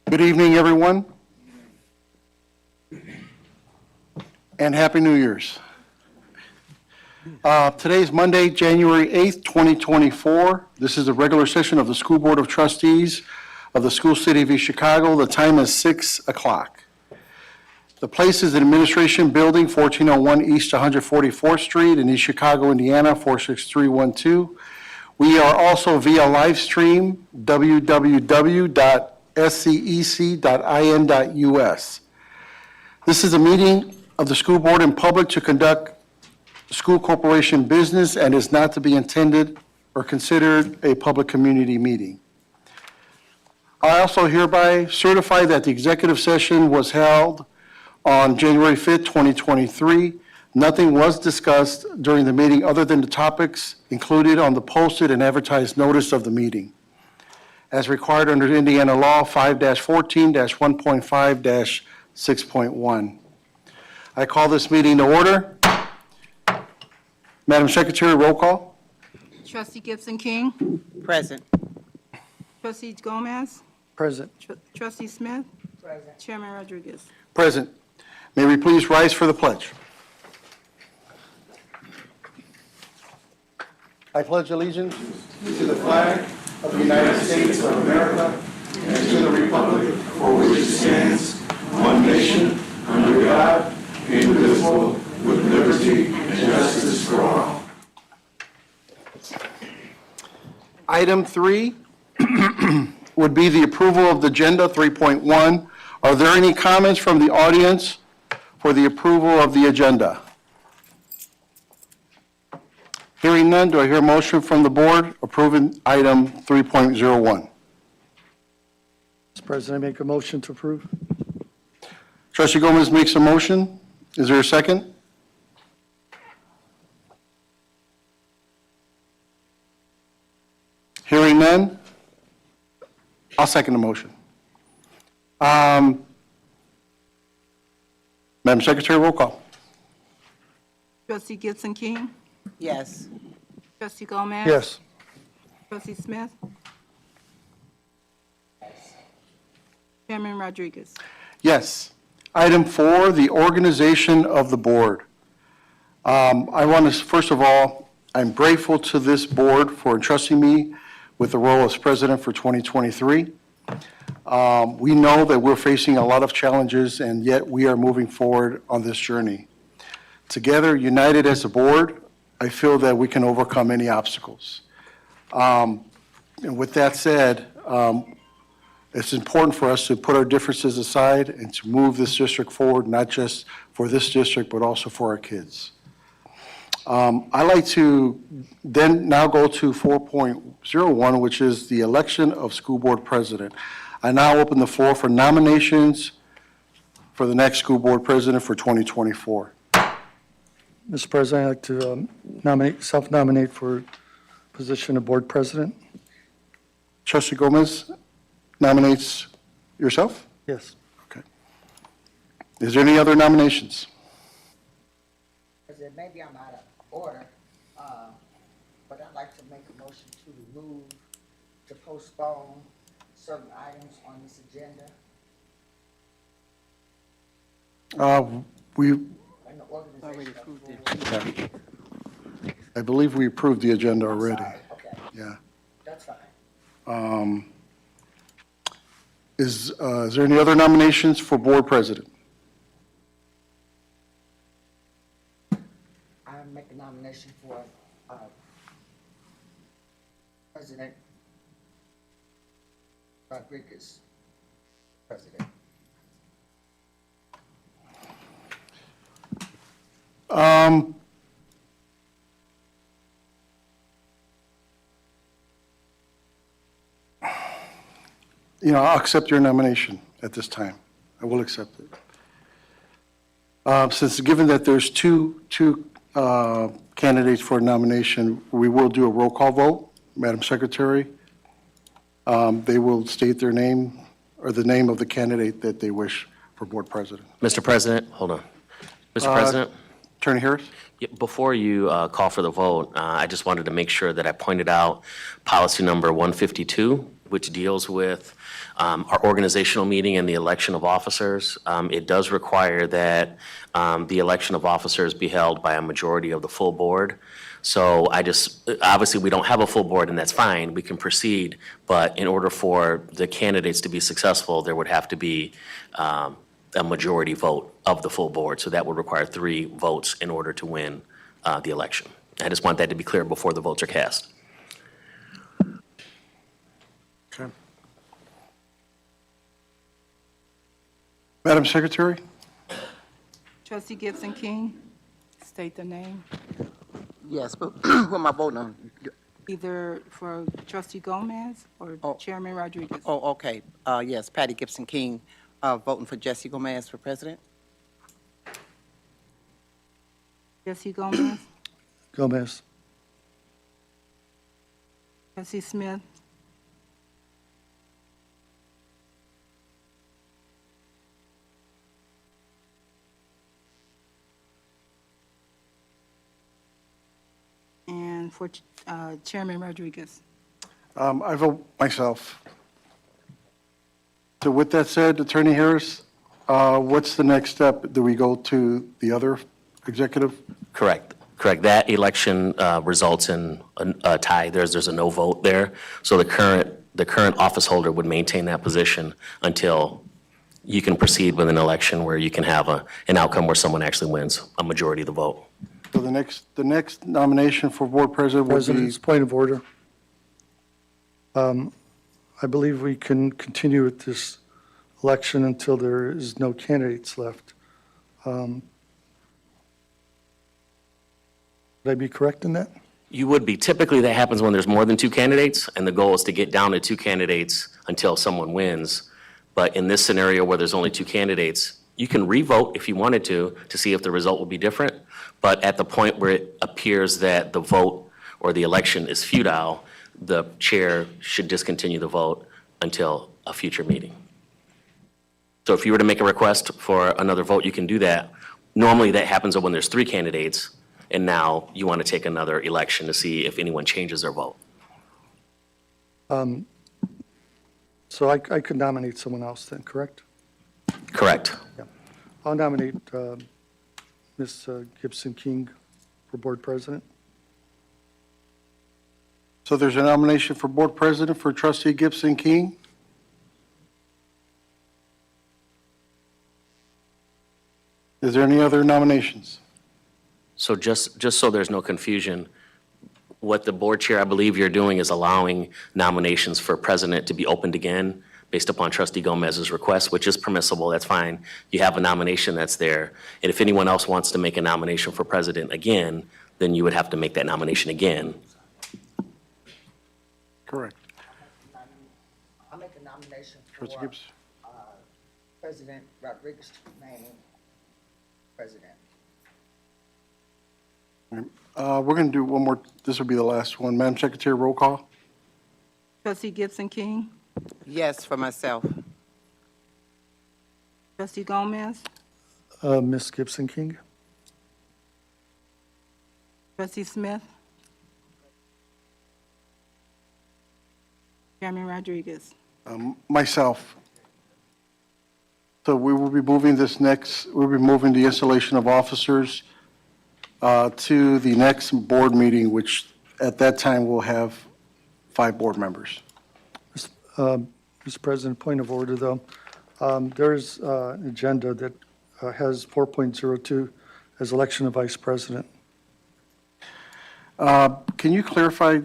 Good evening, everyone, and Happy New Year's. Today's Monday, January 8th, 2024. This is a regular session of the School Board of Trustees of the School City of East Chicago. The time is 6 o'clock. The place is the Administration Building, 1401 East 144th Street in East Chicago, Indiana, 46312. We are also via live stream, www.scec.in.us. This is a meeting of the school board in public to conduct school corporation business and is not to be intended or considered a public community meeting. I also hereby certify that the executive session was held on January 5th, 2023. Nothing was discussed during the meeting other than the topics included on the posted and advertised notice of the meeting, as required under Indiana law 5-14-1.5-6.1. I call this meeting to order. Madam Secretary, roll call. Trustee Gibson King. Present. Trustee Gomez. Present. Trustee Smith. Present. Chairman Rodriguez. Present. May we please rise for the pledge? I pledge allegiance to the flag of the United States of America and to the republic for which it stands, one nation, under God, indivisible, with liberty and justice for all. Item 3 would be the approval of the agenda, 3.1. Are there any comments from the audience for the approval of the agenda? Hearing none, do I hear a motion from the board approving item 3.01? Mr. President, I make a motion to approve. Trustee Gomez makes a motion. Is there a second? Hearing none, I'll second the motion. Madam Secretary, roll call. Trustee Gibson King. Yes. Trustee Gomez. Yes. Trustee Smith. Chairman Rodriguez. Yes. Item 4, the organization of the board. I want to, first of all, I'm grateful to this board for entrusting me with the role as president for 2023. We know that we're facing a lot of challenges, and yet we are moving forward on this journey. Together, united as a board, I feel that we can overcome any obstacles. And with that said, it's important for us to put our differences aside and to move this district forward, not just for this district, but also for our kids. I'd like to then now go to 4.01, which is the election of school board president. I now open the floor for nominations for the next school board president for 2024. Mr. President, I'd like to self-nominate for position of board president. Trustee Gomez nominates yourself? Yes. Okay. Is there any other nominations? President, maybe I'm out of order, but I'd like to make a motion to remove, to postpone certain items on this agenda We, and the organization. I believe we approved the agenda already. Sorry, okay, Yeah. that's fine. Is there any other nominations for board president? I make a nomination for, President Rodriguez, president. I'll accept your nomination at this time. I will accept it. Since, given that there's two candidates for nomination, we will do a roll call vote. Madam Secretary, they will state their name or the name of the candidate that they wish for board president. Mr. President, hold on. Mr. President, Attorney Harris? yeah, before you call for the vote, I just wanted to make sure that I pointed out policy number 152, which deals with our organizational meeting and the election of officers. It does require that the election of officers be held by a majority of the full board. So obviously, we don't have a full board, and that's fine. We can proceed. But in order for the candidates to be successful, there would have to be a majority vote of the full board. So that would require 3 votes in order to win the election. I just want that to be clear before the votes are cast. Okay. Madam Secretary? Trustee Gibson King, state the name, Yes, but who am I voting on? either for trustee Gomez or Oh. Chairman Rodriguez. Oh, okay. Yes, Patty Gibson King, voting for Jesse Gomez for president. Trustee Gomez, Gomez. trustee Smith, and for Chairman Rodriguez. I vote myself. So with that said, Attorney Harris, what's the next step? Do we go to the other executive? Correct. That election results in a tie. There's a no vote there. So the current office holder would maintain that position until you can proceed with an election where you can have an outcome where someone actually wins a majority of the vote. So the next nomination for board president would be, President's point of order. I believe we can continue with this election until there is no candidates left. Would I be correct in that? You would be. Typically, that happens when there's more than 2 candidates, and the goal is to get down to 2 candidates until someone wins. But in this scenario where there's only 2 candidates, you can re-vote if you wanted to see if the result will be different. But at the point where it appears that the vote or the election is futile, the chair should discontinue the vote until a future meeting. So if you were to make a request for another vote, you can do that. Normally, that happens when there's 3 candidates, and now you want to take another election to see if anyone changes their vote. So I could nominate someone else then, correct? Correct. I'll nominate Ms. Gibson King for board president. so there's a nomination for board president for trustee Gibson King. Is there any other nominations? So just so there's no confusion, what the board chair, I believe you're doing is allowing nominations for president to be opened again based upon trustee Gomez's request, which is permissible, that's fine. You have a nomination that's there. And if anyone else wants to make a nomination for president again, then you would have to make that nomination again. Correct. I make a nomination Trustee for Gibbs? President Rodriguez to remain president. We're going to do one more, this will be the last one. Madam Secretary, roll call. Trustee Gibson King, Yes, for myself. trustee Gomez, Ms. Gibson King. trustee Smith, Chairman Rodriguez. Myself. So we will be moving we'll be moving the installation of officers to the next board meeting, which at that time will have 5 board members. Mr. President, point of order, though. There's an agenda that has 4.02 as election of vice president. Can you clarify,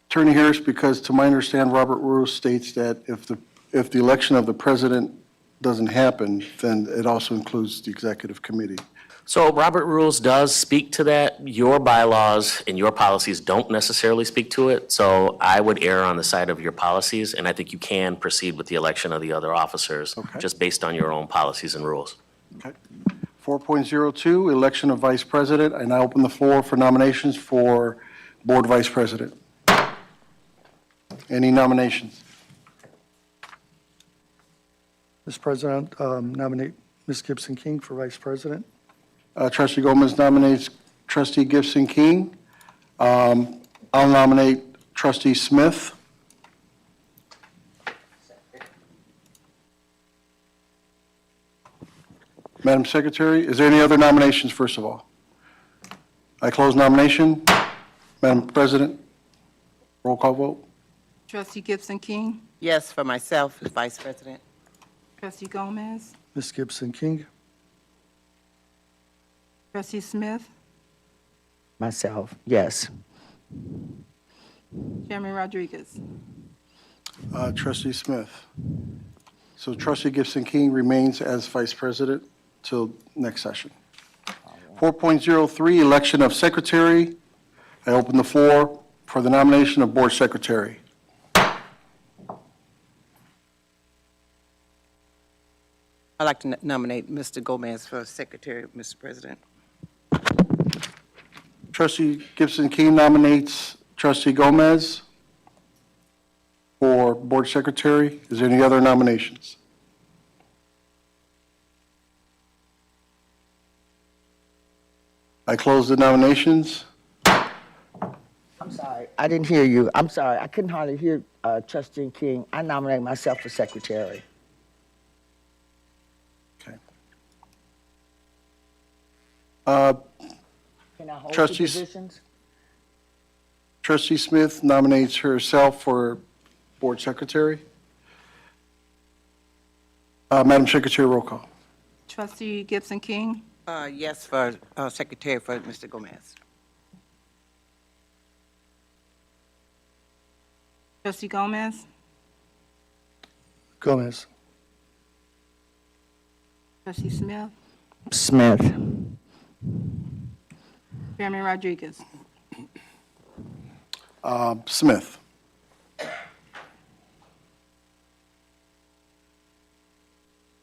Attorney Harris, because to my understanding, Robert Rules states that if the election of the president doesn't happen, then it also includes the executive committee. So Robert Rules does speak to that. Your bylaws and your policies don't necessarily speak to it. So I would err on the side of your policies, and I think you can proceed with the election of the other officers just based on your own policies and rules. Okay. 4.02, election of vice president. I now open the floor for nominations for board vice president. Any nominations? Mr. President, nominate Ms. Gibson King for vice president. Trustee Gomez nominates trustee Gibson King. I'll nominate trustee Smith. Madam Secretary, is there any other nominations, first of all? I close nomination. Madam President, roll call vote. Trustee Gibson King? Yes, for myself, as Vice President. Trustee Gomez? Ms. Gibson King? Trustee Smith? Myself, yes. Chairman Rodriguez? Trustee Smith. So Trustee Gibson King remains as Vice President till next session. 4.03, election of secretary. I open the floor for the nomination of board secretary. I'd like to nominate Mr. Gomez for Secretary, Mr. President. Trustee Gibson King nominates Trustee Gomez for board secretary. Is there any other nominations? I close the nominations. I'm sorry, I didn't hear you. I'm sorry, I couldn't hardly hear Trustee King. I nominate myself for secretary. Okay. Can I hold two Trustees- positions? Trustee Smith nominates herself for board secretary. Madam Secretary, roll call. Trustee Gibson King? Yes, for Secretary for Mr. Gomez. Trustee Gomez? Gomez? Trustee Smith? Smith. Chairman Rodriguez? Smith.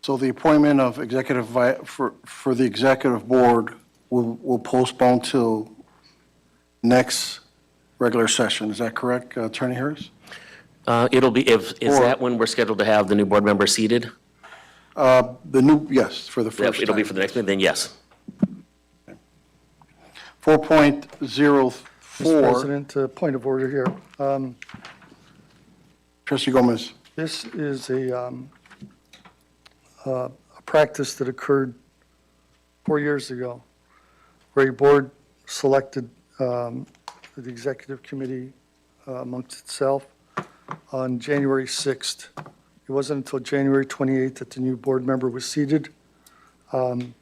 So the appointment of for the executive board will postpone till next regular session. Is that correct, Attorney Harris? It'll be, is Or- that when we're scheduled to have the new board member seated? Yes, for the first time. It'll be for the next meeting, then yes. 4.04, Mr. President, point of order here. Trustee Gomez. This is a practice that occurred 4 years ago, where a board selected the executive committee amongst itself on January 6th. It wasn't until January 28th that the new board member was seated. And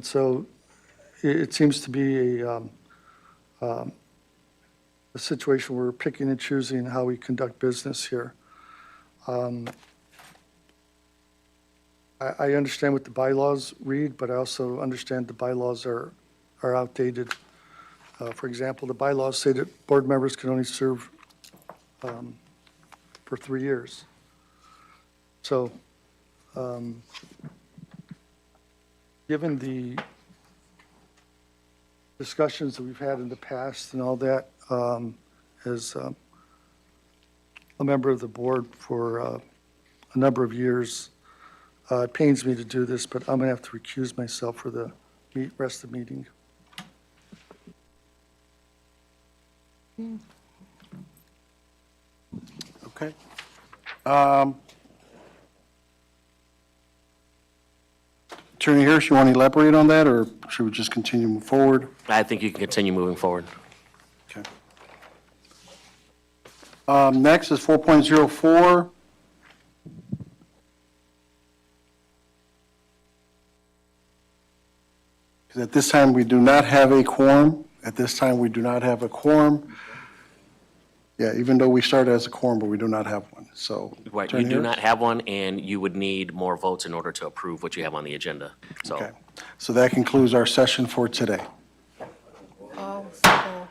so it seems to be a situation where we're picking and choosing how we conduct business here. I understand what the bylaws read, but I also understand the bylaws are outdated. For example, the bylaws say that board members can only serve for 3 years. So, given the discussions that we've had in the past and all that, as a member of the board for a number of years, it pains me to do this, but I'm going to have to recuse myself for the rest of the meeting. Okay. Attorney Harris, you want to elaborate on that, or should we just continue to move forward? I think you can continue moving forward. Okay. Next is 4.04. Because at this time, we do not have a quorum. At this time, we do not have a quorum. Yeah, even though we started as a quorum, but we do not have one, so. Right, you Attorney do Harris? not have one, and you would need more votes in order to approve what you have on the agenda. So Okay, so that concludes our session for today. So